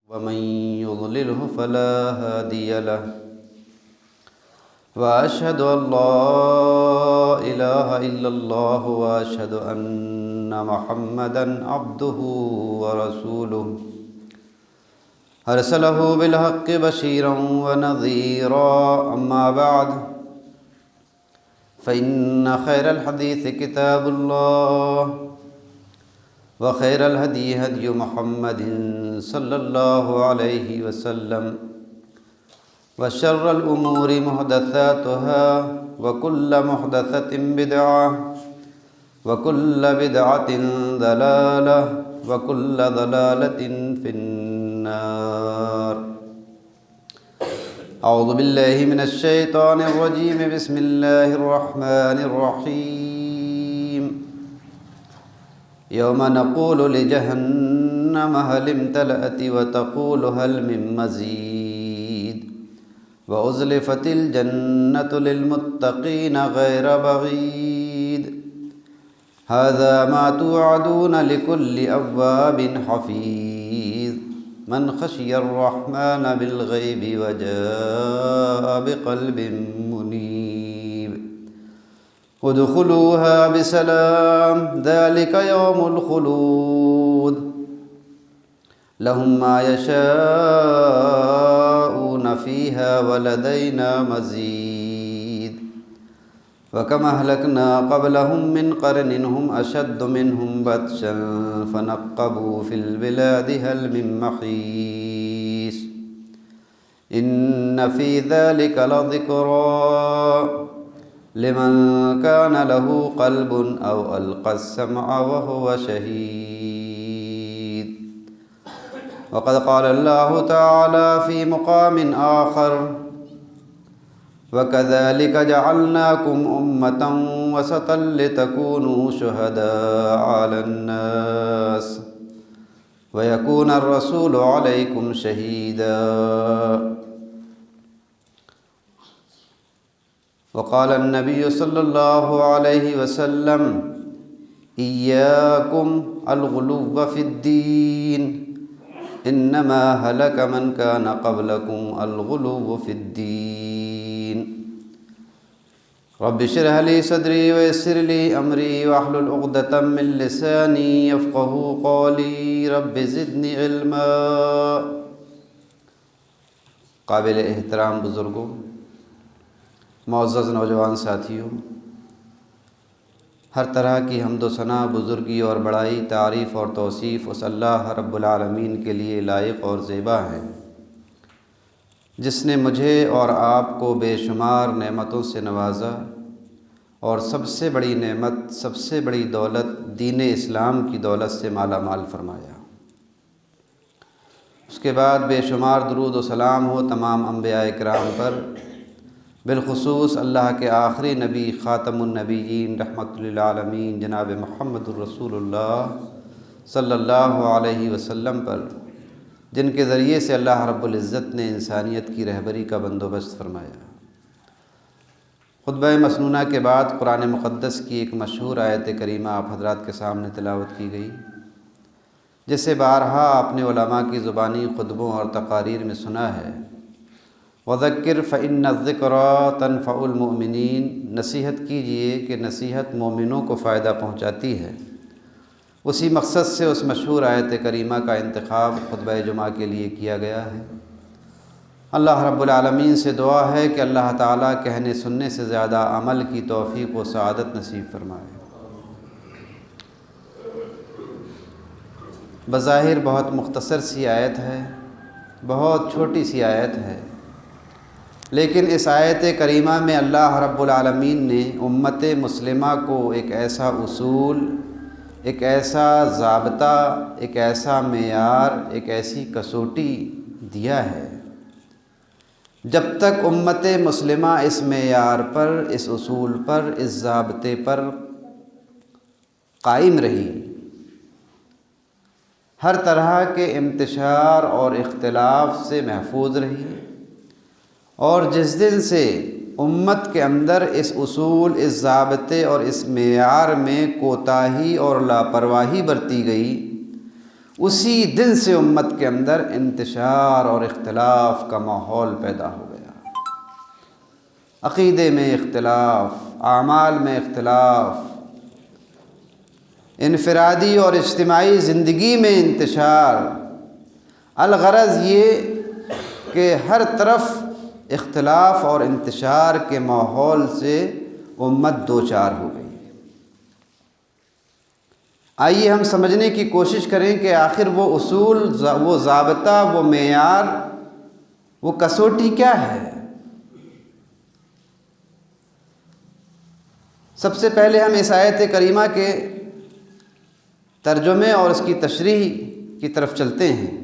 ومن يضلله فلا هادي له وأشهد أن لا إله إلا الله وأشهد أن محمدا عبده ورسوله أرسله بالحق بشيرا ونذيرا أما بعد فإن خير الحديث كتاب الله وخير الهدي هدي محمد صلى الله عليه وسلم وشر الأمور محدثاتها وكل محدثة بدعة وكل بدعة ضلالة وكل ضلالة في النار. أعوذ بالله من الشيطان الرجيم. بسم الله الرحمن الرحيم. يوم نقول لجهنم هل امتلأت وتقول هل من مزيد وأزلفت الجنة للمتقين غير بعيد هذا ما توعدون لكل أواب حفيظ من خشي الرحمن بالغيب وجاء بقلب منيب ادخلوها بسلام ذلك يوم الخلود لهم ما يشاءون فيها ولدينا مزيد وكم أهلكنا قبلهم من قرن هم أشد منهم بطشا فنقبوا في البلاد هل من محيص إن في ذلك لذكرى لمن كان له قلب أو ألقى السمع وهو شهيد. وقد قال الله تعالى في مقام آخر وكذلك جعلناكم أمة وسطا لتكونوا شهداء على الناس ويكون الرسول عليكم شهيدا. وقال النبي صلى الله عليه وسلم إياكم الغلو في الدين إنما هلك من كان قبلكم الغلو في الدين. رب اشرح لي صدري ويسر لي أمري واحلل عقدة من لساني يفقهوا قولي رب زدني علما. قابل احترام بزرگوں، معزز نوجوان ساتھیوں، ہر طرح کی حمد و ثنا، بزرگی اور بڑائی، تعریف اور توصیف اس اللہ رب العالمین کے لیے لائق اور زیبا ہیں جس نے مجھے اور آپ کو بے شمار نعمتوں سے نوازا اور سب سے بڑی نعمت، سب سے بڑی دولت دین اسلام کی دولت سے مالا مال فرمایا. اس کے بعد بے شمار درود و سلام ہو تمام انبیاء کرام پر، بالخصوص اللہ کے آخری نبی خاتم النبیین رحمۃ للعالمین جناب محمد الرسول اللہ صلی اللہ علیہ وسلم پر، جن کے ذریعے سے اللہ رب العزت نے انسانیت کی رہبری کا بندوبست فرمایا. خطبہ مسنونہ کے بعد قرآن مقدس کی ایک مشہور آیت کریمہ آپ حضرات کے سامنے تلاوت کی گئی، جسے بارہا اپنے علماء کی زبانی خطبوں اور تقاریر میں سنا ہے. وذکر فإن الذکریٰ تنفع المؤمنین، نصیحت کیجئے کہ نصیحت مومنوں کو فائدہ پہنچاتی ہے. اسی مقصد سے اس مشہور آیت کریمہ کا انتخاب خطبہ جمعہ کے لیے کیا گیا ہے. اللہ رب العالمین سے دعا ہے کہ اللہ تعالیٰ کہنے سننے سے زیادہ عمل کی توفیق و سعادت نصیب فرمائے. بظاہر بہت مختصر سی آیت ہے، بہت چھوٹی سی آیت ہے، لیکن اس آیت کریمہ میں اللہ رب العالمین نے امت مسلمہ کو ایک ایسا اصول، ایک ایسا ضابطہ، ایک ایسا معیار، ایک ایسی کسوٹی دیا ہے. جب تک امت مسلمہ اس معیار پر، اس اصول پر، اس ضابطے پر قائم رہی، ہر طرح کے انتشار اور اختلاف سے محفوظ رہی، اور جس دن سے امت کے اندر اس اصول، اس ضابطے اور اس معیار میں کوتاہی اور لاپرواہی برتی گئی، اسی دن سے امت کے اندر انتشار اور اختلاف کا ماحول پیدا ہو گیا۔ عقیدے میں اختلاف، اعمال میں اختلاف، انفرادی اور اجتماعی زندگی میں انتشار۔ الغرض یہ کہ ہر طرف اختلاف اور انتشار کے ماحول سے امت دوچار ہو گئی۔ آئیے ہم سمجھنے کی کوشش کریں کہ آخر وہ اصول، وہ ضابطہ، وہ معیار، وہ کسوٹی کیا ہے۔ سب سے پہلے ہم اس آیت کریمہ کے ترجمے اور اس کی تشریح کی طرف چلتے ہیں۔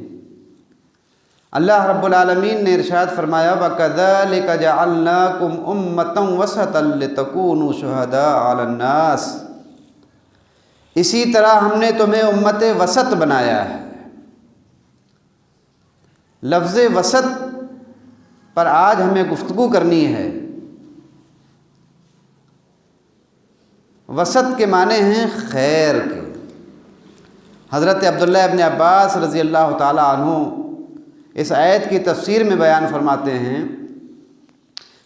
اللہ رب العالمین نے ارشاد فرمایا وَكَذَلِكَ جَعَلْنَاكُمْ أُمَّةً وَسَطًا لِتَكُونُوا شُهَدَاءَ عَلَى النَّاسِ، اسی طرح ہم نے تمہیں امت وسط بنایا ہے۔ لفظ وسط پر آج ہمیں گفتگو کرنی ہے۔ وسط کے معنی ہیں خیر کے۔ حضرت عبداللہ ابن عباس رضی اللہ تعالی عنہ اس آیت کی تفسیر میں بیان فرماتے ہیں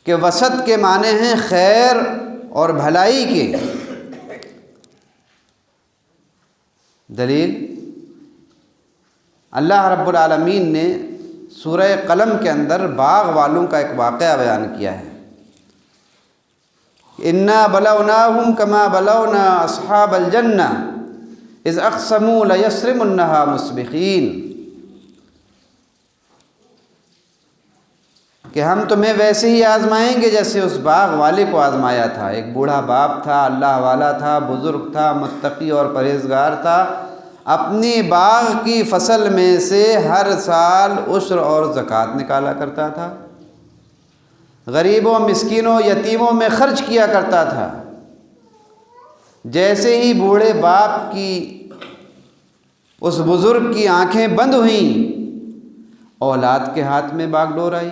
کہ وسط کے معنی ہیں خیر اور بھلائی کے۔ دلیل، اللہ رب العالمین نے سورہ قلم کے اندر باغ والوں کا ایک واقعہ بیان کیا ہے۔ اِنَّا بَلَوْنَاهُمْ كَمَا بَلَوْنَا أَصْحَابَ الْجَنَّةِ إِذْ أَقْسَمُوا لَيَصْرِمُنَّهَا مُصْبِحِينَ، کہ ہم تمہیں ویسے ہی آزمائیں گے جیسے اس باغ والے کو آزمایا تھا۔ ایک بوڑھا باپ تھا، اللہ والا تھا، بزرگ تھا، متقی اور پرہیزگار تھا، اپنی باغ کی فصل میں سے ہر سال عشر اور زکوٰۃ نکالا کرتا تھا، غریبوں، مسکینوں، یتیموں میں خرچ کیا کرتا تھا۔ جیسے ہی بوڑھے باپ کی، اس بزرگ کی آنکھیں بند ہوئیں، اولاد کے ہاتھ میں باغ ڈور آئی۔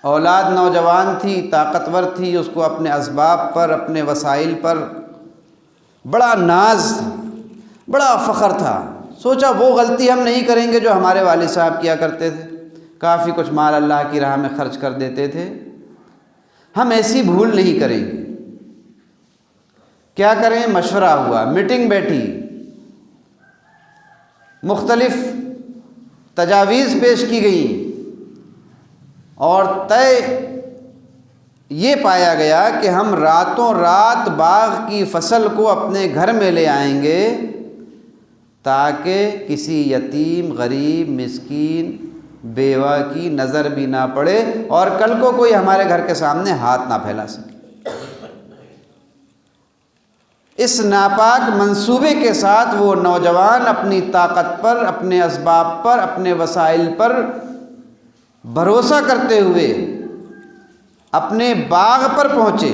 اولاد نوجوان تھی، طاقتور تھی، اس کو اپنے اسباب پر، اپنے وسائل پر بڑا ناز تھا، بڑا فخر تھا۔ سوچا وہ غلطی ہم نہیں کریں گے جو ہمارے والد صاحب کیا کرتے تھے، کافی کچھ مال اللہ کی راہ میں خرچ کر دیتے تھے، ہم ایسی بھول نہیں کریں گے۔ کیا کریں؟ مشورہ ہوا، میٹنگ بیٹھی، مختلف تجاویز پیش کی گئیں، اور طے یہ پایا گیا کہ ہم راتوں رات باغ کی فصل کو اپنے گھر میں لے آئیں گے تاکہ کسی یتیم، غریب، مسکین، بیوہ کی نظر بھی نہ پڑے اور کل کو کوئی ہمارے گھر کے سامنے ہاتھ نہ پھیلا سکے۔ اس ناپاک منصوبے کے ساتھ وہ نوجوان اپنی طاقت پر، اپنے اسباب پر، اپنے وسائل پر بھروسہ کرتے ہوئے اپنے باغ پر پہنچے۔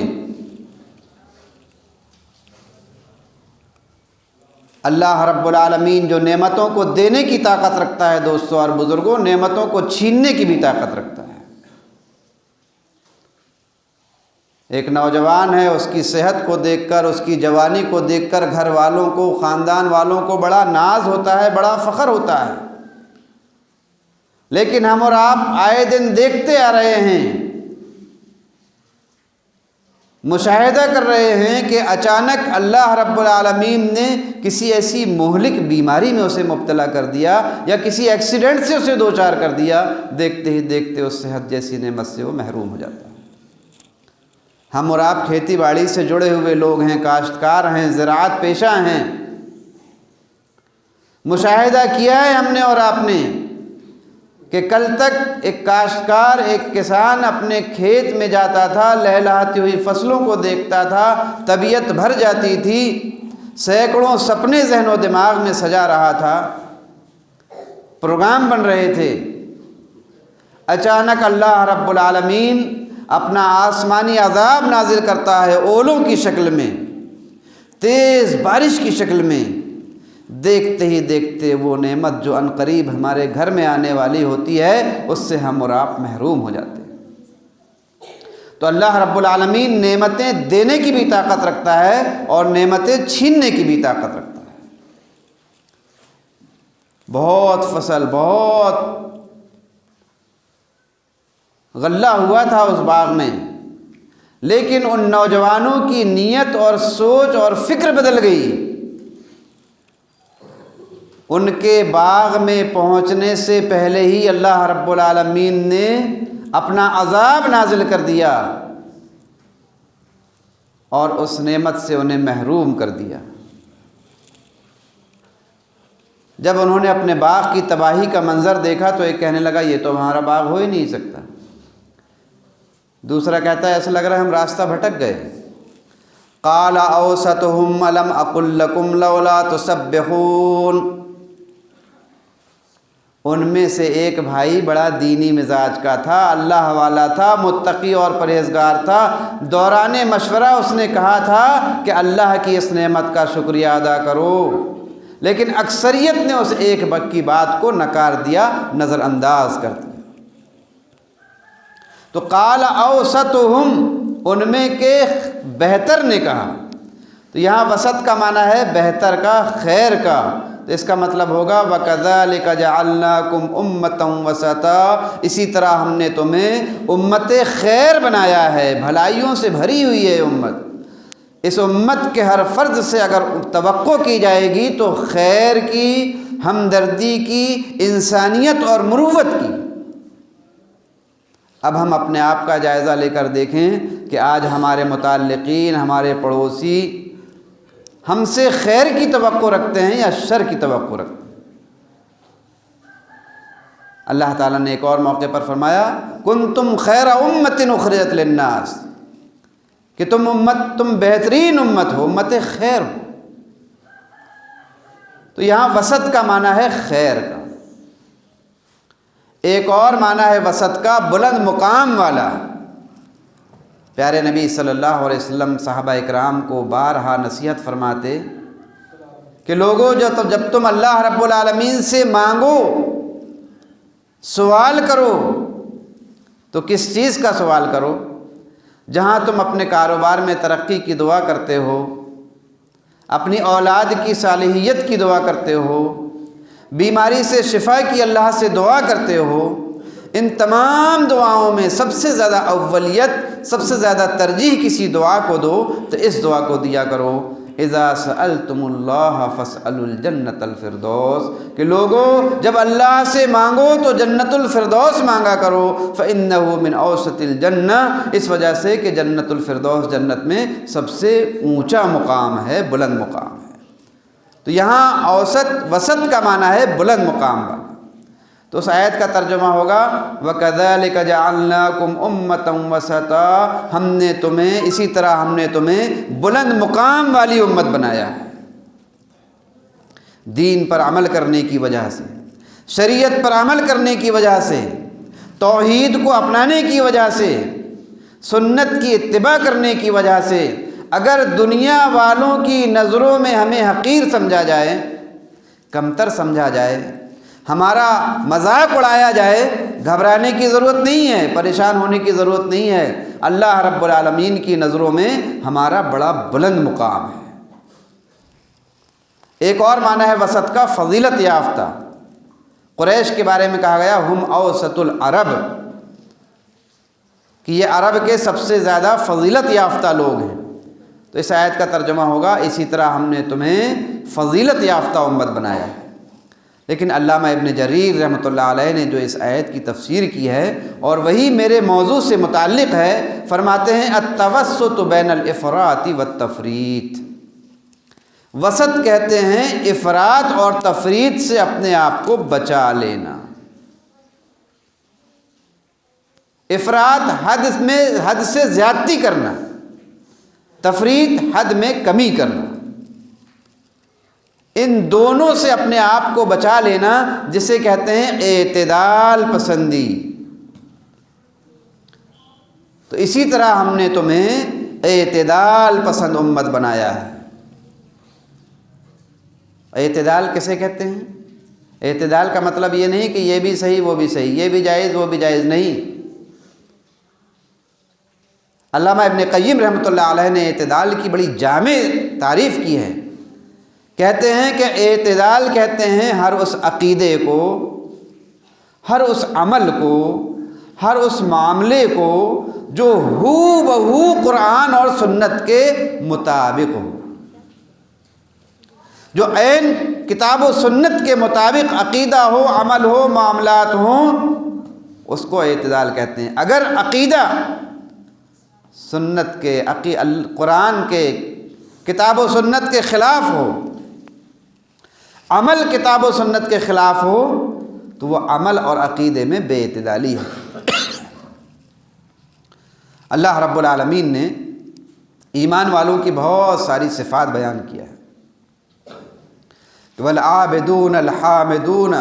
اللہ رب العالمین جو نعمتوں کو دینے کی طاقت رکھتا ہے دوستوں اور بزرگوں، نعمتوں کو چھیننے کی بھی طاقت رکھتا ہے۔ ایک نوجوان ہے، اس کی صحت کو دیکھ کر، اس کی جوانی کو دیکھ کر گھر والوں کو، خاندان والوں کو بڑا ناز ہوتا ہے، بڑا فخر ہوتا ہے۔ لیکن ہم اور آپ آئے دن دیکھتے آ رہے ہیں، مشاہدہ کر رہے ہیں کہ اچانک اللہ رب العالمین نے کسی ایسی مہلک بیماری میں اسے مبتلا کر دیا یا کسی ایکسیڈنٹ سے اسے دوچار کر دیا، دیکھتے ہی دیکھتے اس صحت جیسی نعمت سے وہ محروم ہو جاتا ہے۔ ہم اور آپ کھیتی باڑی سے جڑے ہوئے لوگ ہیں، کاشتکار ہیں، زراعت پیشہ ہیں۔ مشاہدہ کیا ہے ہم نے اور آپ نے کہ کل تک ایک کاشتکار، ایک کسان اپنے کھیت میں جاتا تھا، لہلہاتی ہوئی فصلوں کو دیکھتا تھا، طبیعت بھر جاتی تھی، سینکڑوں سپنے ذہن و دماغ میں سجا رہا تھا، پروگرام بن رہے تھے۔ اچانک اللہ رب العالمین اپنا آسمانی عذاب نازل کرتا ہے، اولوں کی شکل میں، تیز بارش کی شکل میں۔ دیکھتے ہی دیکھتے وہ نعمت جو عنقریب ہمارے گھر میں آنے والی ہوتی ہے، اس سے ہم اور آپ محروم ہو جاتے ہیں۔ تو اللہ رب العالمین نعمتیں دینے کی بھی طاقت رکھتا ہے اور نعمتیں چھیننے کی بھی طاقت رکھتا ہے۔ بہت فصل، بہت غلہ ہوا تھا اس باغ میں، لیکن ان نوجوانوں کی نیت اور سوچ اور فکر بدل گئی۔ ان کے باغ میں پہنچنے سے پہلے ہی اللہ رب العالمین نے اپنا عذاب نازل کر دیا اور اس نعمت سے انہیں محروم کر دیا۔ جب انہوں نے اپنے باغ کی تباہی کا منظر دیکھا تو ایک کہنے لگا یہ تو ہمارا باغ ہو ہی نہیں سکتا، دوسرا کہتا ہے ایسا لگ رہا ہے ہم راستہ بھٹک گئے۔ قال اوسطهم الم اقل لكم لولا تسبحون، ان میں سے ایک بھائی بڑا دینی مزاج کا تھا، اللہ والا تھا، متقی اور پرہیزگار تھا، دوران مشورہ اس نے کہا تھا کہ اللہ کی اس نعمت کا شکریہ ادا کرو، لیکن اکثریت نے اس ایک کی بات کو نکار دیا، نظر انداز کر دیا۔ تو قال اوسطهم، ان میں کے بہتر نے کہا، تو یہاں وسط کا معنی ہے بہتر کا، خیر کا، تو اس کا مطلب ہوگا وَكَذَلِكَ جَعَلْنَاكُمْ أُمَّةً وَسَطًا، اسی طرح ہم نے تمہیں امت خیر بنایا ہے، بھلائیوں سے بھری ہوئی ہے امت۔ اس امت کے ہر فرد سے اگر توقع کی جائے گی تو خیر کی، ہمدردی کی، انسانیت اور مروت کی۔ اب ہم اپنے آپ کا جائزہ لے کر دیکھیں کہ آج ہمارے متعلقین، ہمارے پڑوسی ہم سے خیر کی توقع رکھتے ہیں یا شر کی توقع رکھتے ہیں۔ اللہ تعالیٰ نے ایک اور موقع پر فرمایا کنتم خیر امت اخرجت للناس، کہ تم بہترین امت ہو، امت خیر ہو۔ تو یہاں وسط کا معنی ہے خیر کا، ایک اور معنی ہے وسط کا بلند مقام والا۔ پیارے نبی صلی اللہ علیہ وسلم صحابہ اکرام کو بارہا نصیحت فرماتے کہ لوگوں جب تم اللہ رب العالمین سے مانگو، سوال کرو، تو کس چیز کا سوال کرو؟ جہاں تم اپنے کاروبار میں ترقی کی دعا کرتے ہو، اپنی اولاد کی صالحیت کی دعا کرتے ہو، بیماری سے شفا کی اللہ سے دعا کرتے ہو، ان تمام دعاؤں میں سب سے زیادہ اولیت، سب سے زیادہ ترجیح کسی دعا کو دو تو اس دعا کو دیا کرو اذا سألتم اللہ فاسألوا الجنت الفردوس، کہ لوگوں جب اللہ سے مانگو تو جنت الفردوس مانگا کرو، فإنه من اوسط الجنہ، اس وجہ سے کہ جنت الفردوس جنت میں سب سے اونچا مقام ہے، بلند مقام ہے۔ تو یہاں اوسط، وسط کا معنی ہے بلند مقام والا۔ تو اس آیت کا ترجمہ ہوگا وَكَذَلِكَ جَعَلْنَاكُمْ أُمَّةً وَسَطًا، ہم نے تمہیں، اسی طرح ہم نے تمہیں بلند مقام والی امت بنایا ہے، دین پر عمل کرنے کی وجہ سے، شریعت پر عمل کرنے کی وجہ سے، توحید کو اپنانے کی وجہ سے، سنت کی اتباع کرنے کی وجہ سے۔ اگر دنیا والوں کی نظروں میں ہمیں حقیر سمجھا جائے، کمتر سمجھا جائے، ہمارا مذاق اڑایا جائے، گھبرانے کی ضرورت نہیں ہے، پریشان ہونے کی ضرورت نہیں ہے۔ اللہ رب العالمین کی نظروں میں ہمارا بڑا بلند مقام ہے۔ ایک اور معنی ہے وسط کا فضیلت یافتہ۔ قریش کے بارے میں کہا گیا ہم اوسط العرب، کہ یہ عرب کے سب سے زیادہ فضیلت یافتہ لوگ ہیں۔ تو اس آیت کا ترجمہ ہوگا اسی طرح ہم نے تمہیں فضیلت یافتہ امت بنایا ہے۔ لیکن علامہ ابن جریر رحمۃ اللہ علیہ نے جو اس آیت کی تفسیر کی ہے اور وہی میرے موضوع سے متعلق ہے، فرماتے ہیں التوسط بین الافراط والتفریط، وسط کہتے ہیں افراط اور تفریط سے اپنے آپ کو بچا لینا۔ افراط حد سے زیادتی کرنا، تفریط حد میں کمی کرنا، ان دونوں سے اپنے آپ کو بچا لینا، جسے کہتے ہیں اعتدال پسندی۔ تو اسی طرح ہم نے تمہیں اعتدال پسند امت بنایا ہے۔ اعتدال کسے کہتے ہیں؟ اعتدال کا مطلب یہ نہیں کہ یہ بھی صحیح وہ بھی صحیح، یہ بھی جائز وہ بھی جائز، نہیں۔ علامہ ابن قیم رحمۃ اللہ علیہ نے اعتدال کی بڑی جامع تعریف کی ہے کہتے ہیں کہ اعتدال کہتے ہیں ہر اس عقیدے کو، ہر اس عمل کو، ہر اس معاملے کو جو ہو بہو قرآن اور سنت کے مطابق ہو، جو عین کتاب و سنت کے مطابق عقیدہ ہو، عمل ہو، معاملات ہوں، اس کو اعتدال کہتے ہیں۔ اگر عقیدہ سنت کے قرآن کے کتاب و سنت کے خلاف ہو، عمل کتاب و سنت کے خلاف ہو، تو وہ عمل اور عقیدے میں بے اعتدالی ہے۔ اللہ رب العالمین نے ایمان والوں کی بہت ساری صفات بیان کیا ہے، والعابدون الحامدون،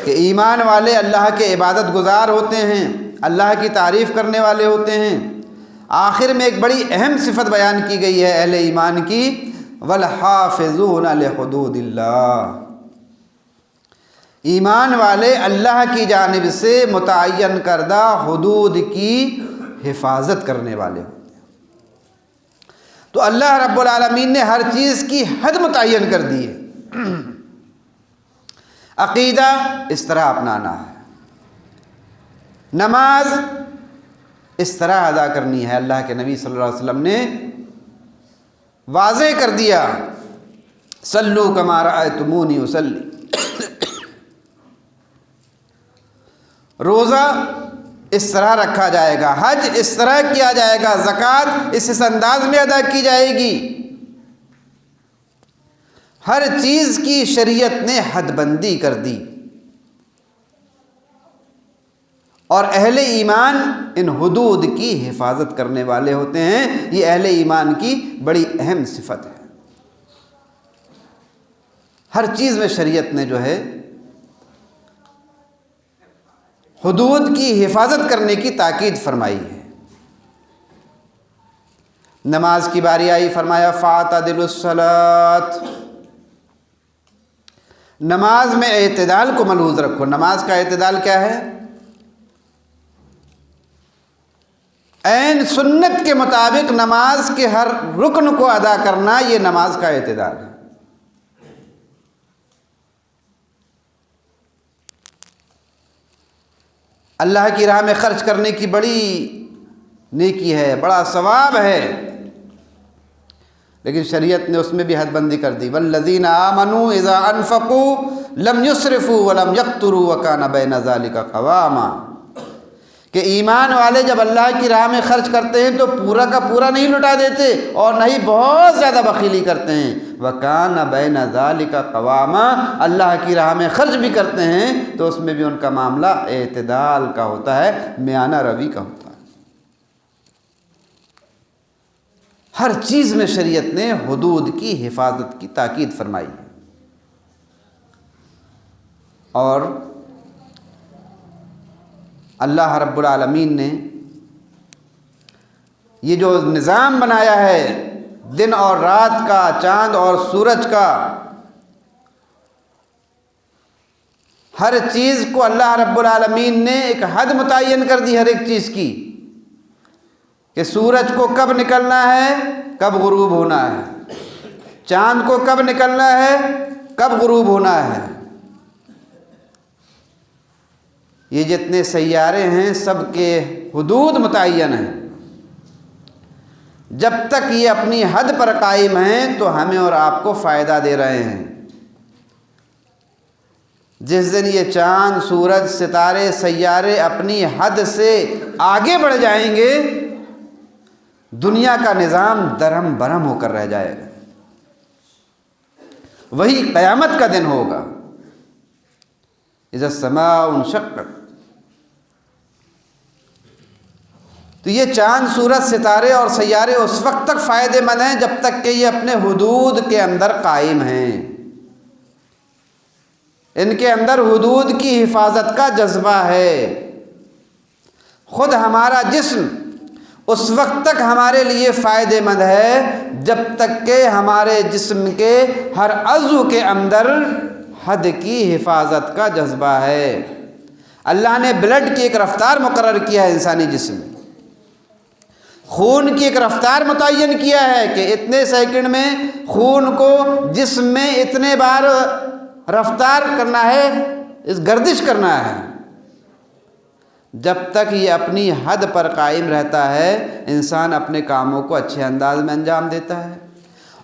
کہ ایمان والے اللہ کے عبادت گزار ہوتے ہیں، اللہ کی تعریف کرنے والے ہوتے ہیں۔ آخر میں ایک بڑی اہم صفت بیان کی گئی ہے اہل ایمان کی، والحافظون لحدود اللہ، ایمان والے اللہ کی جانب سے متعین کردہ حدود کی حفاظت کرنے والے ہوتے ہیں۔ تو اللہ رب العالمین نے ہر چیز کی حد متعین کر دی ہے۔ عقیدہ اس طرح اپنانا ہے، نماز اس طرح ادا کرنی ہے، اللہ کے نبی صلی اللہ علیہ وسلم نے واضح کر دیا، صلو کما رأیتمونی اصلی۔ روزہ اس طرح رکھا جائے گا، حج اس طرح کیا جائے گا، زکوٰۃ اس انداز میں ادا کی جائے گی۔ ہر چیز کی شریعت نے حد بندی کر دی، اور اہل ایمان ان حدود کی حفاظت کرنے والے ہوتے ہیں۔ یہ اہل ایمان کی بڑی اہم صفت ہے۔ ہر چیز میں شریعت نے جو ہے حدود کی حفاظت کرنے کی تاکید فرمائی ہے۔ نماز کی باری آئی، فرمایا فاعتدلوا الصلاۃ، نماز میں اعتدال کو ملحوظ رکھو۔ نماز کا اعتدال کیا ہے؟ عین سنت کے مطابق نماز کے ہر رکن کو ادا کرنا، یہ نماز کا اعتدال ہے۔ اللہ کی راہ میں خرچ کرنے کی بڑی نیکی ہے، بڑا ثواب ہے، لیکن شریعت نے اس میں بھی حد بندی کر دی۔ والذین آمنوا اذا انفقوا لم يسرفوا ولم يقتروا وكان بين ذلك قواما، کہ ایمان والے جب اللہ کی راہ میں خرچ کرتے ہیں تو پورا کا پورا نہیں لٹا دیتے اور نہ ہی بہت زیادہ بخیلی کرتے ہیں۔ وَكَانَ بَيْنَ ذَلِكَ قَوَامًا، اللہ کی راہ میں خرچ بھی کرتے ہیں تو اس میں بھی ان کا معاملہ اعتدال کا ہوتا ہے، میانہ روی کا ہوتا ہے۔ ہر چیز میں شریعت نے حدود کی حفاظت کی تاکید فرمائی ہے، اور اللہ رب العالمین نے یہ جو نظام بنایا ہے دن اور رات کا، چاند اور سورج کا، ہر چیز کو اللہ رب العالمین نے ایک حد متعین کر دی ہر ایک چیز کی، کہ سورج کو کب نکلنا ہے، کب غروب ہونا ہے، چاند کو کب نکلنا ہے، کب غروب ہونا ہے۔ یہ جتنے سیارے ہیں سب کے حدود متعین ہیں۔ جب تک یہ اپنی حد پر قائم ہیں تو ہمیں اور آپ کو فائدہ دے رہے ہیں۔ جس دن یہ چاند، سورج، ستارے، سیارے اپنی حد سے آگے بڑھ جائیں گے، دنیا کا نظام درہم برہم ہو کر رہ جائے گا۔ وہی قیامت کا دن ہوگا، اذا السماء انشقت۔ تو یہ چاند، سورج، ستارے اور سیارے اس وقت تک فائدے مند ہیں جب تک کہ یہ اپنے حدود کے اندر قائم ہیں، ان کے اندر حدود کی حفاظت کا جذبہ ہے۔ خود ہمارا جسم اس وقت تک ہمارے لیے فائدے مند ہے جب تک کہ ہمارے جسم کے ہر عضو کے اندر حد کی حفاظت کا جذبہ ہے۔ اللہ نے بلڈ کی ایک رفتار مقرر کیا ہے انسانی جسم میں، خون کی ایک رفتار متعین کیا ہے کہ اتنے سیکنڈ میں خون کو جسم میں اتنے بار رفتار کرنا ہے، اس گردش کرنا ہے۔ جب تک یہ اپنی حد پر قائم رہتا ہے انسان اپنے کاموں کو اچھے انداز میں انجام دیتا ہے،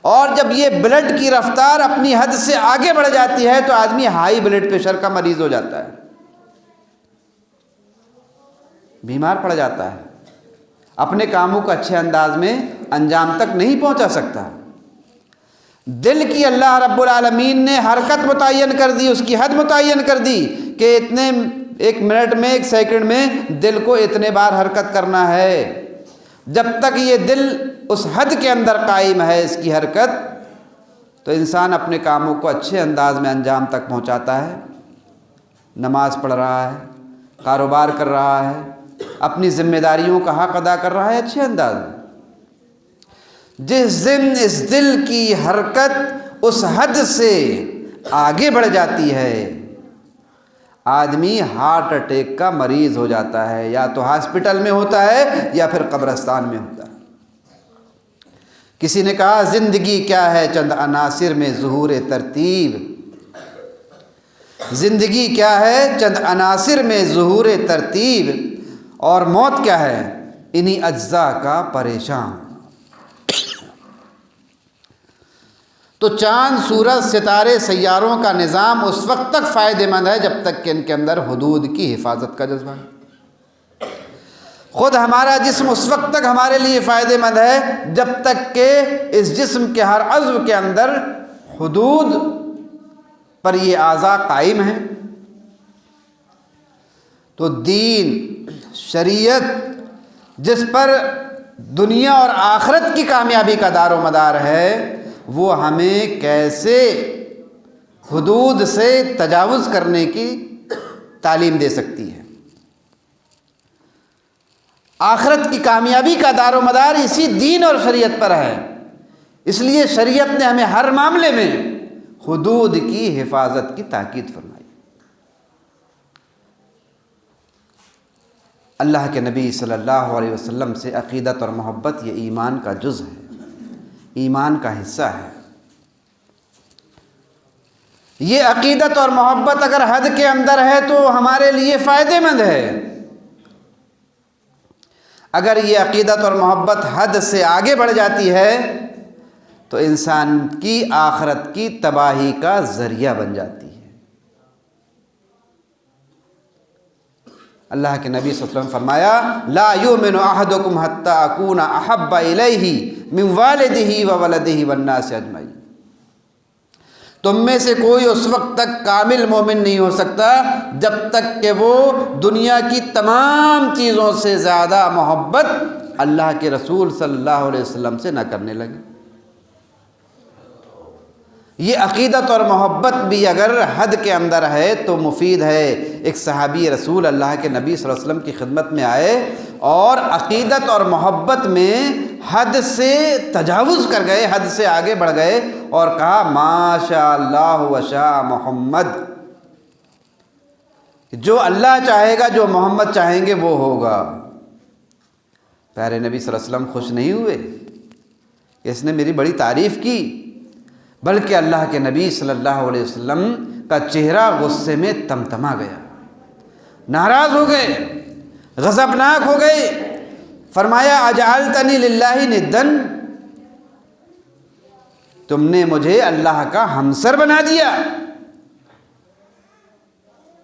اور جب یہ بلڈ کی رفتار اپنی حد سے آگے بڑھ جاتی ہے تو آدمی ہائی بلڈ پریشر کا مریض ہو جاتا ہے، بیمار پڑ جاتا ہے، اپنے کاموں کو اچھے انداز میں انجام تک نہیں پہنچا سکتا۔ دل کی اللہ رب العالمین نے حرکت متعین کر دی، اس کی حد متعین کر دی کہ اتنے ایک منٹ میں، ایک سیکنڈ میں دل کو اتنے بار حرکت کرنا ہے۔ جب تک یہ دل اس حد کے اندر قائم ہے اس کی حرکت، تو انسان اپنے کاموں کو اچھے انداز میں انجام تک پہنچاتا ہے، نماز پڑھ رہا ہے، کاروبار کر رہا ہے، اپنی ذمہ داریوں کا حق ادا کر رہا ہے اچھے انداز میں۔ جس دن اس دل کی حرکت اس حد سے آگے بڑھ جاتی ہے آدمی ہارٹ اٹیک کا مریض ہو جاتا ہے، یا تو ہاسپٹل میں ہوتا ہے یا پھر قبرستان میں ہوتا ہے۔ کسی نے کہا زندگی کیا ہے چند عناصر میں ظہور ترتیب، زندگی کیا ہے چند عناصر میں ظہور ترتیب، اور موت کیا ہے انہی اجزاء کا پریشان۔ تو چاند، سورج، ستارے، سیاروں کا نظام اس وقت تک فائدہ مند ہے جب تک کہ ان کے اندر حدود کی حفاظت کا جذبہ ہے۔ خود ہمارا جسم اس وقت تک ہمارے لیے فائدہ مند ہے جب تک کہ اس جسم کے ہر عضو کے اندر حدود پر یہ اعضاء قائم ہیں۔ تو دین، شریعت، جس پر دنیا اور آخرت کی کامیابی کا دار و مدار ہے، وہ ہمیں کیسے حدود سے تجاوز کرنے کی تعلیم دے سکتی ہے۔ آخرت کی کامیابی کا دار و مدار اسی دین اور شریعت پر ہے، اس لیے شریعت نے ہمیں ہر معاملے میں حدود کی حفاظت کی تاکید فرمائی۔ اللہ کے نبی صلی اللہ علیہ وسلم سے عقیدت اور محبت یہ ایمان کا جز ہے، ایمان کا حصہ ہے۔ یہ عقیدت اور محبت اگر حد کے اندر ہے تو ہمارے لیے فائدہ مند ہے، اگر یہ عقیدت اور محبت حد سے آگے بڑھ جاتی ہے تو انسان کی آخرت کی تباہی کا ذریعہ بن جاتی ہے۔ اللہ کے نبی صلی اللہ علیہ وسلم فرمایا لا یؤمن احدکم حتی اکون احب الیہ من والدہ وولدہ والناس اجمعین، تم میں سے کوئی اس وقت تک کامل مومن نہیں ہو سکتا جب تک کہ وہ دنیا کی تمام چیزوں سے زیادہ محبت اللہ کے رسول صلی اللہ علیہ وسلم سے نہ کرنے لگے۔ یہ عقیدت اور محبت بھی اگر حد کے اندر ہے تو مفید ہے۔ ایک صحابی رسول اللہ کے نبی صلی اللہ علیہ وسلم کی خدمت میں آئے اور عقیدت اور محبت میں حد سے تجاوز کر گئے، حد سے آگے بڑھ گئے اور کہا ما شاء اللہ و شاء محمد، جو اللہ چاہے گا، جو محمد چاہیں گے وہ ہوگا۔ پیارے نبی صلی اللہ علیہ وسلم خوش نہیں ہوئے، اس نے میری بڑی تعریف کی، بلکہ اللہ کے نبی صلی اللہ علیہ وسلم کا چہرہ غصے میں تمتما گیا، ناراض ہو گئے، غضبناک ہو گئے۔ فرمایا اجعلتنی للہ ندن، تم نے مجھے اللہ کا ہمسر بنا دیا،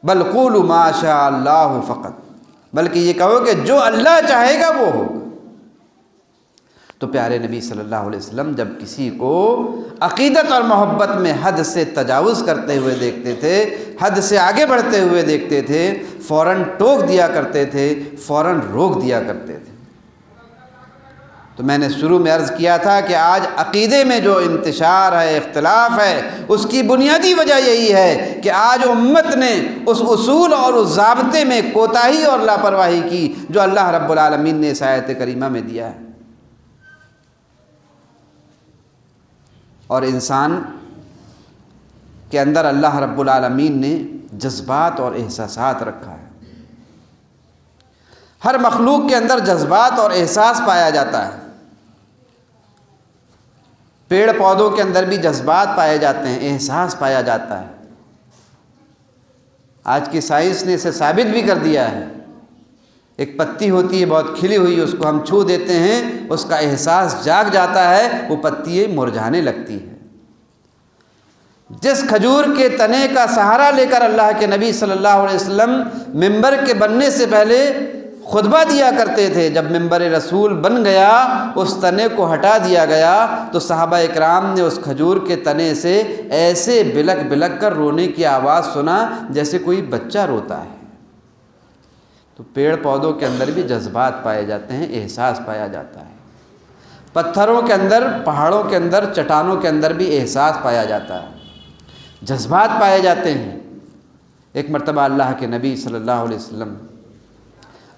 بل قولوا ما شاء اللہ فقط، بلکہ یہ کہو کہ جو اللہ چاہے گا وہ ہوگا۔ تو پیارے نبی صلی اللہ علیہ وسلم جب کسی کو عقیدت اور محبت میں حد سے تجاوز کرتے ہوئے دیکھتے تھے، حد سے آگے بڑھتے ہوئے دیکھتے تھے، فوراً ٹوک دیا کرتے تھے، فوراً روک دیا کرتے تھے۔ تو میں نے شروع میں عرض کیا تھا کہ آج عقیدے میں جو انتشار ہے، اختلاف ہے، اس کی بنیادی وجہ یہی ہے کہ آج امت نے اس اصول اور اس ضابطے میں کوتاہی اور لاپرواہی کی جو اللہ رب العالمین نے اس آیت کریمہ میں دیا ہے۔ اور انسان کے اندر اللہ رب العالمین نے جذبات اور احساسات رکھا ہے۔ ہر مخلوق کے اندر جذبات اور احساس پایا جاتا ہے۔ پیڑ پودوں کے اندر بھی جذبات پائے جاتے ہیں، احساس پایا جاتا ہے۔ آج کی سائنس نے اسے ثابت بھی کر دیا ہے۔ ایک پتی ہوتی ہے بہت کھلی ہوئی، اس کو ہم چھو دیتے ہیں، اس کا احساس جاگ جاتا ہے، وہ پتی مرجھانے لگتی ہے۔ جس کھجور کے تنے کا سہارا لے کر اللہ کے نبی صلی اللہ علیہ وسلم ممبر کے بننے سے پہلے خطبہ دیا کرتے تھے، جب ممبر رسول بن گیا، اس تنے کو ہٹا دیا گیا تو صحابہ اکرام نے اس کھجور کے تنے سے ایسے بلک بلک کر رونے کی آواز سنا جیسے کوئی بچہ روتا ہے۔ تو پیڑ پودوں کے اندر بھی جذبات پائے جاتے ہیں، احساس پایا جاتا ہے۔ پتھروں کے اندر، پہاڑوں کے اندر، چٹانوں کے اندر بھی احساس پایا جاتا ہے، جذبات پائے جاتے ہیں۔ ایک مرتبہ اللہ کے نبی صلی اللہ علیہ وسلم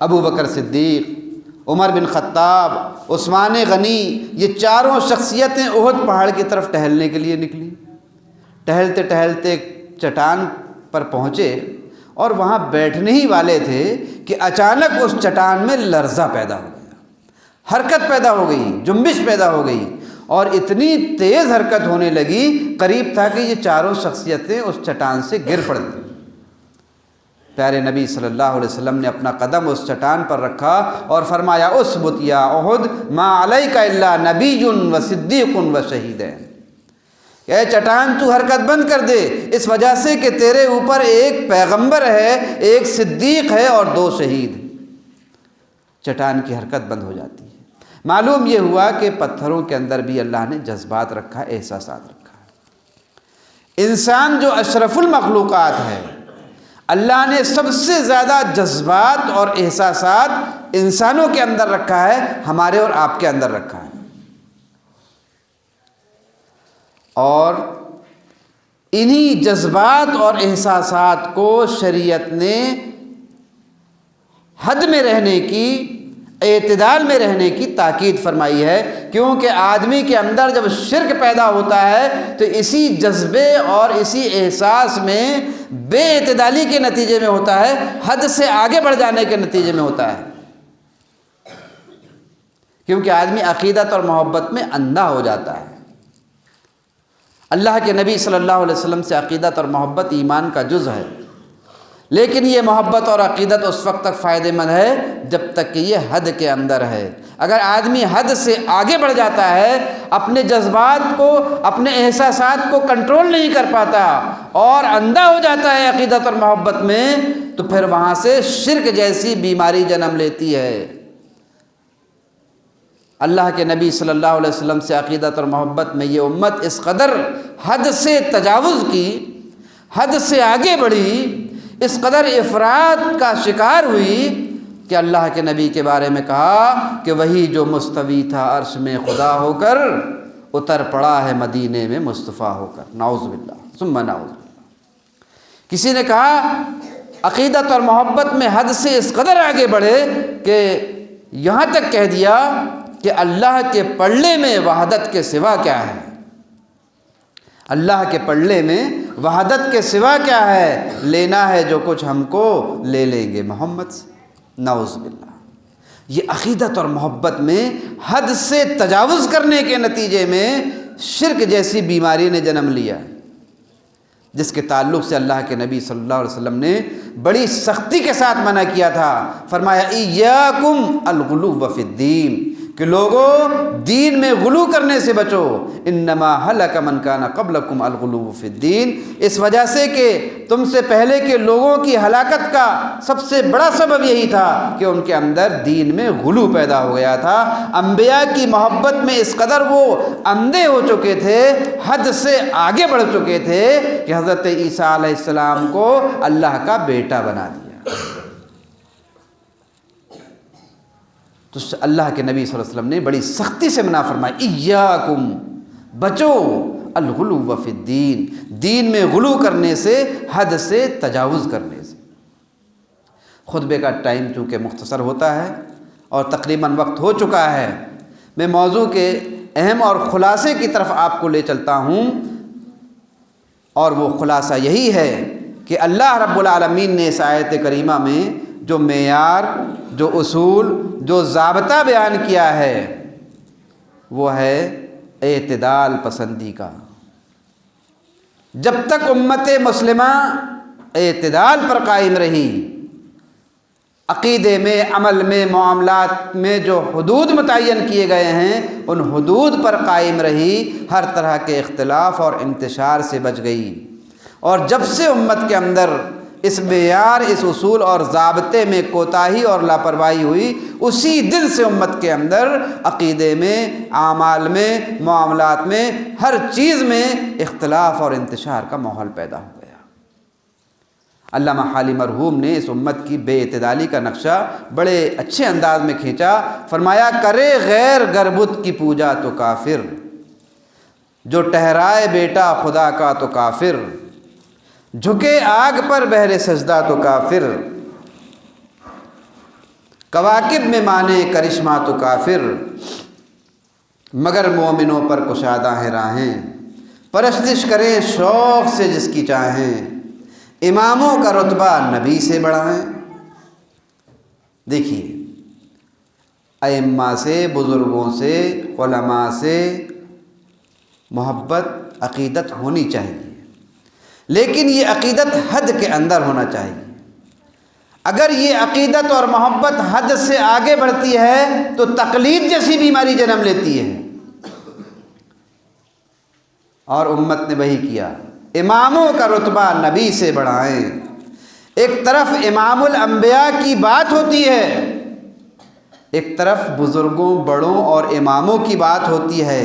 ابو بکر صدیق، عمر بن خطاب، عثمان غنی، یہ چاروں شخصیتیں احد پہاڑ کی طرف ٹہلنے کے لیے نکلی۔ ٹہلتے ٹہلتے ایک چٹان پر پہنچے اور وہاں بیٹھنے ہی والے تھے کہ اچانک اس چٹان میں لرزہ پیدا ہو گیا، حرکت پیدا ہو گئی، جنبش پیدا ہو گئی، اور اتنی تیز حرکت ہونے لگی قریب تھا کہ یہ چاروں شخصیتیں اس چٹان سے گر پڑتی۔ پیارے نبی صلی اللہ علیہ وسلم نے اپنا قدم اس چٹان پر رکھا اور فرمایا اثبت یا احد ما علیک الا نبی و صدیق و شہیدین، اے چٹان تو حرکت بند کر دے، اس وجہ سے کہ تیرے اوپر ایک پیغمبر ہے، ایک صدیق ہے اور 2 شہید۔ چٹان کی حرکت بند ہو جاتی ہے۔ معلوم یہ ہوا کہ پتھروں کے اندر بھی اللہ نے جذبات رکھا، احساسات رکھا۔ انسان جو اشرف المخلوقات ہے، اللہ نے سب سے زیادہ جذبات اور احساسات انسانوں کے اندر رکھا ہے، ہمارے اور آپ کے اندر رکھا ہے۔ اور انہی جذبات اور احساسات کو شریعت نے حد میں رہنے کی، اعتدال میں رہنے کی تاکید فرمائی ہے، کیونکہ آدمی کے اندر جب شرک پیدا ہوتا ہے تو اسی جذبے اور اسی احساس میں بے اعتدالی کے نتیجے میں ہوتا ہے، حد سے آگے بڑھ جانے کے نتیجے میں ہوتا ہے، کیونکہ آدمی عقیدت اور محبت میں اندھا ہو جاتا ہے۔ اللہ کے نبی صلی اللہ علیہ وسلم سے عقیدت اور محبت ایمان کا جز ہے، لیکن یہ محبت اور عقیدت اس وقت تک فائدہ مند ہے جب تک کہ یہ حد کے اندر ہے۔ اگر آدمی حد سے آگے بڑھ جاتا ہے، اپنے جذبات کو، اپنے احساسات کو کنٹرول نہیں کر پاتا اور اندھا ہو جاتا ہے عقیدت اور محبت میں، تو پھر وہاں سے شرک جیسی بیماری جنم لیتی ہے۔ اللہ کے نبی صلی اللہ علیہ وسلم سے عقیدت اور محبت میں یہ امت اس قدر حد سے تجاوز کی، حد سے آگے بڑھی، اس قدر افراط کا شکار ہوئی کہ اللہ کے نبی کے بارے میں کہا کہ وہی جو مستوی تھا عرش میں خدا ہو کر، اتر پڑا ہے مدینے میں مصطفیٰ ہو کر۔ نعوذ باللہ ثم نعوذ باللہ۔ کسی نے کہا عقیدت اور محبت میں حد سے اس قدر آگے بڑھے کہ یہاں تک کہہ دیا کہ اللہ کے پلڑے میں وحدت کے سوا کیا ہے، اللہ کے پلڑے میں وحدت کے سوا کیا ہے، لینا ہے جو کچھ ہم کو لے لیں گے محمد سے۔ نعوذ باللہ۔ یہ عقیدت اور محبت میں حد سے تجاوز کرنے کے نتیجے میں شرک جیسی بیماری نے جنم لیا، جس کے تعلق سے اللہ کے نبی صلی اللہ علیہ وسلم نے بڑی سختی کے ساتھ منع کیا تھا۔ فرمایا ایاکم الغلو فی الدین، کہ لوگوں دین میں غلو کرنے سے بچو۔ انما ہلک من کان قبلکم الغلو فی الدین، اس وجہ سے کہ تم سے پہلے کے لوگوں کی ہلاکت کا سب سے بڑا سبب یہی تھا کہ ان کے اندر دین میں غلو پیدا ہو گیا تھا۔ انبیاء کی محبت میں اس قدر وہ اندھے ہو چکے تھے، حد سے آگے بڑھ چکے تھے کہ حضرت عیسیٰ علیہ السلام کو اللہ کا بیٹا بنا دیا۔ تو اللہ کے نبی صلی اللہ علیہ وسلم نے بڑی سختی سے منع فرمایا، ایاکم، بچو، الغلو فی الدین، دین میں غلو کرنے سے، حد سے تجاوز کرنے سے۔ خطبے کا ٹائم چونکہ مختصر ہوتا ہے اور تقریباً وقت ہو چکا ہے، میں موضوع کے اہم اور خلاصے کی طرف آپ کو لے چلتا ہوں، اور وہ خلاصہ یہی ہے کہ اللہ رب العالمین نے اس آیت کریمہ میں جو معیار، جو اصول جو ضابطہ بیان کیا ہے وہ ہے اعتدال پسندی کا۔ جب تک امت مسلمہ اعتدال پر قائم رہی، عقیدے میں، عمل میں، معاملات میں جو حدود متعین کیے گئے ہیں ان حدود پر قائم رہی، ہر طرح کے اختلاف اور انتشار سے بچ گئی۔ اور جب سے امت کے اندر اس معیار، اس اصول اور ضابطے میں کوتاہی اور لاپرواہی ہوئی، اسی دن سے امت کے اندر عقیدے میں، اعمال میں، معاملات میں، ہر چیز میں اختلاف اور انتشار کا ماحول پیدا ہو گیا۔ علامہ حالی مرحوم نے اس امت کی بے اعتدالی کا نقشہ بڑے اچھے انداز میں کھینچا۔ فرمایا، کرے غیر گربت کی پوجا تو کافر، جو ٹہرائے بیٹا خدا کا تو کافر، جھکے آگ پر بہر سجدہ تو کافر، کواکب میں مانے کرشمہ تو کافر، مگر مومنوں پر کشادہ ہیں راہیں، پرستش کریں شوق سے جس کی چاہیں، اماموں کا رتبہ نبی سے بڑھائیں۔ دیکھیے، ائمہ سے، بزرگوں سے، علماء سے محبت، عقیدت ہونی چاہیے، لیکن یہ عقیدت حد کے اندر ہونا چاہیے۔ اگر یہ عقیدت اور محبت حد سے آگے بڑھتی ہے تو تقلید جیسی بیماری جنم لیتی ہے، اور امت نے وہی کیا۔ اماموں کا رتبہ نبی سے بڑھائیں۔ ایک طرف امام الانبیاء کی بات ہوتی ہے، ایک طرف بزرگوں، بڑوں اور اماموں کی بات ہوتی ہے۔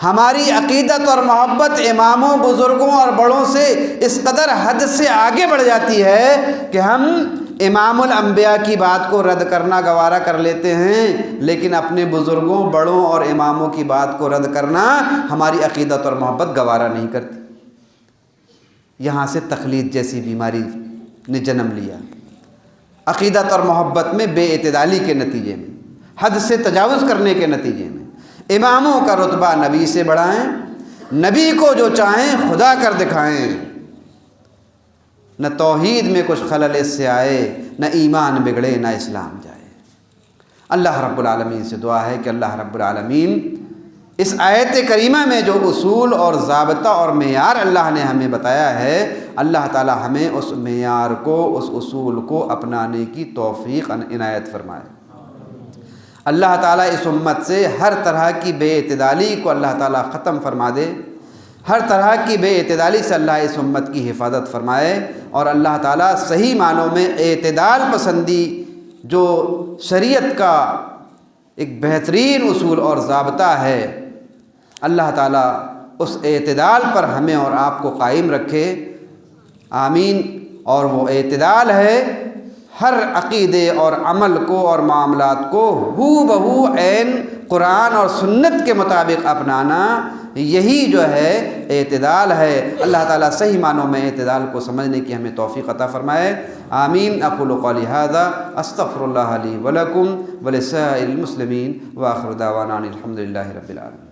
ہماری عقیدت اور محبت اماموں، بزرگوں اور بڑوں سے اس قدر حد سے آگے بڑھ جاتی ہے کہ ہم امام الانبیاء کی بات کو رد کرنا گوارا کر لیتے ہیں، لیکن اپنے بزرگوں، بڑوں اور اماموں کی بات کو رد کرنا ہماری عقیدت اور محبت گوارا نہیں کرتی۔ یہاں سے تقلید جیسی بیماری نے جنم لیا، عقیدت اور محبت میں بے اعتدالی کے نتیجے میں، حد سے تجاوز کرنے کے نتیجے میں۔ اماموں کا رتبہ نبی سے بڑھائیں، نبی کو جو چاہیں خدا کر دکھائیں، نہ توحید میں کچھ خلل اس سے آئے، نہ ایمان بگڑے، نہ اسلام جائے۔ اللہ رب العالمین سے دعا ہے کہ اللہ رب العالمین اس آیت کریمہ میں جو اصول اور ضابطہ اور معیار اللہ نے ہمیں بتایا ہے، اللہ تعالی ہمیں اس معیار کو، اس اصول کو اپنانے کی توفیق عنایت فرمائے۔ اللہ تعالیٰ اس امت سے ہر طرح کی بے اعتدالی کو اللہ تعالیٰ ختم فرما دے، ہر طرح کی بے اعتدالی سے اللہ اس امت کی حفاظت فرمائے، اور اللہ تعالیٰ صحیح معنوں میں اعتدال پسندی جو شریعت کا ایک بہترین اصول اور ضابطہ ہے، اللہ تعالیٰ اس اعتدال پر ہمیں اور آپ کو قائم رکھے، آمین۔ اور وہ اعتدال ہے ہر عقیدے اور عمل کو اور معاملات کو ہو بہو عین قرآن اور سنت کے مطابق اپنانا، یہی جو ہے اعتدال ہے۔ اللہ تعالیٰ صحیح معنوں میں اعتدال کو سمجھنے کی ہمیں توفیق عطا فرمائے، آمین۔ اقول قولی ھذا استغفر اللہ لی ولکم ولسائر المسلمین، وآخر دعوانا الحمد للہ رب العالمین۔